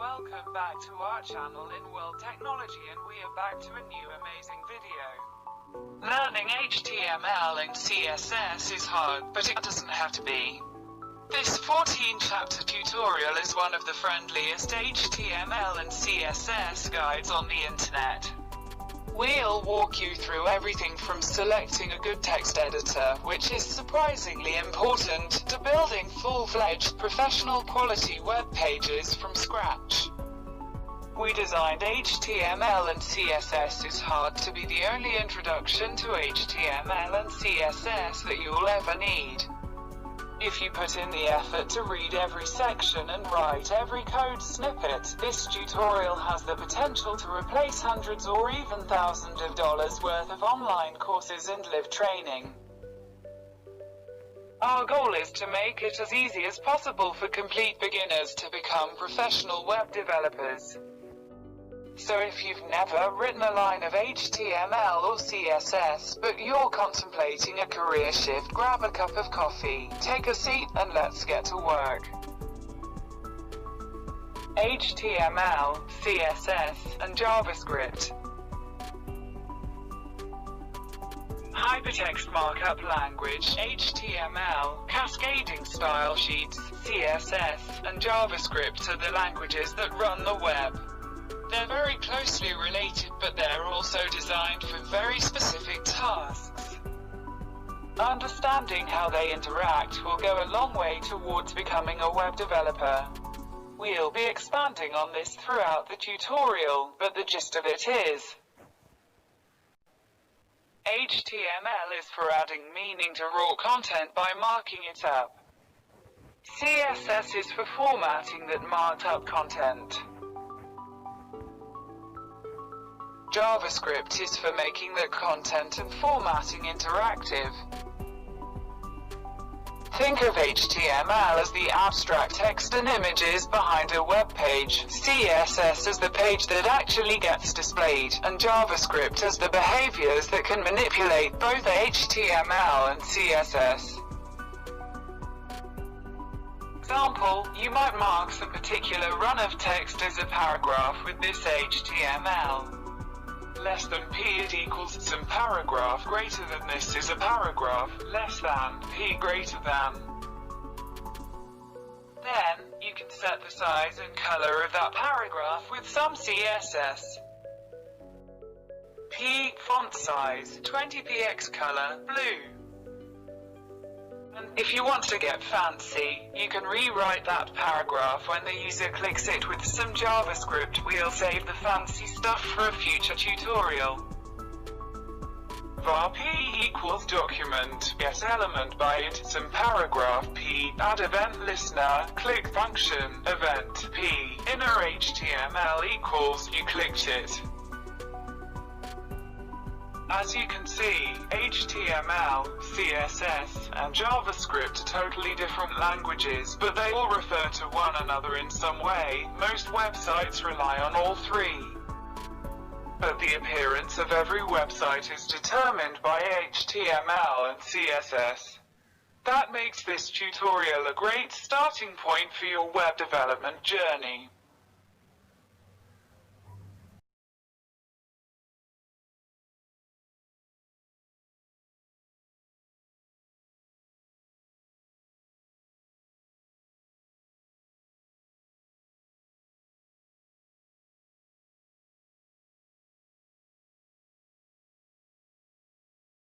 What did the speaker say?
welcome back to our channel Inworld Technology, and we are back to a new amazing video. Learning HTML and CSS is hard, but it doesn't have to be. This 14-chapter tutorial is one of the friendliest HTML and CSS guides on the internet. We'll walk you through everything from selecting a good text editor, which is surprisingly important, to building full-fledged professional quality web pages from scratch. We designed HTML and CSS is hard to be the only introduction to HTML and CSS that you'll ever need. If you put in the effort to read every section and write every code snippet, this tutorial has the potential to replace hundreds or even thousands of dollars worth of online courses and live training. Our goal is to make it as easy as possible for complete beginners to become professional web developers. So if you've never written a line of HTML or CSS, but you're contemplating a career shift, grab a cup of coffee, take a seat, and let's get to work. HTML, CSS, and JavaScript. Hypertext Markup Language, HTML, Cascading Style Sheets, CSS, and JavaScript are the languages that run the web. They're very closely related, but they're also designed for very specific tasks. Understanding how they interact will go a long way towards becoming a web developer. We'll be expanding on this throughout the tutorial, but the gist of it is: HTML is for adding meaning to raw content by marking it up. CSS is for formatting that marked up content. JavaScript is for making the content and formatting interactive. Think of HTML as the abstract text and images behind a web page, CSS as the page that actually gets displayed, and JavaScript as the behaviors that can manipulate both HTML and CSS. Example, you might mark some particular run of text as a paragraph with this HTML. Less than p it equals some paragraph, greater than this is a paragraph, less than p greater than. Then, you can set the size and color of that paragraph with some CSS. P font size, 20px color, blue. And if you want to get fancy, you can rewrite that paragraph when the user clicks it with some JavaScript. We'll save the fancy stuff for a future tutorial. Var p equals document, get element by it, some paragraph p, add event listener, click function, event p, inner HTML equals, you clicked it. As you can see, HTML, CSS, and JavaScript are totally different languages, but they all refer to one another in some way. Most websites rely on all three. But the appearance of every website is determined by HTML and CSS. That makes this tutorial a great starting point for your web development journey.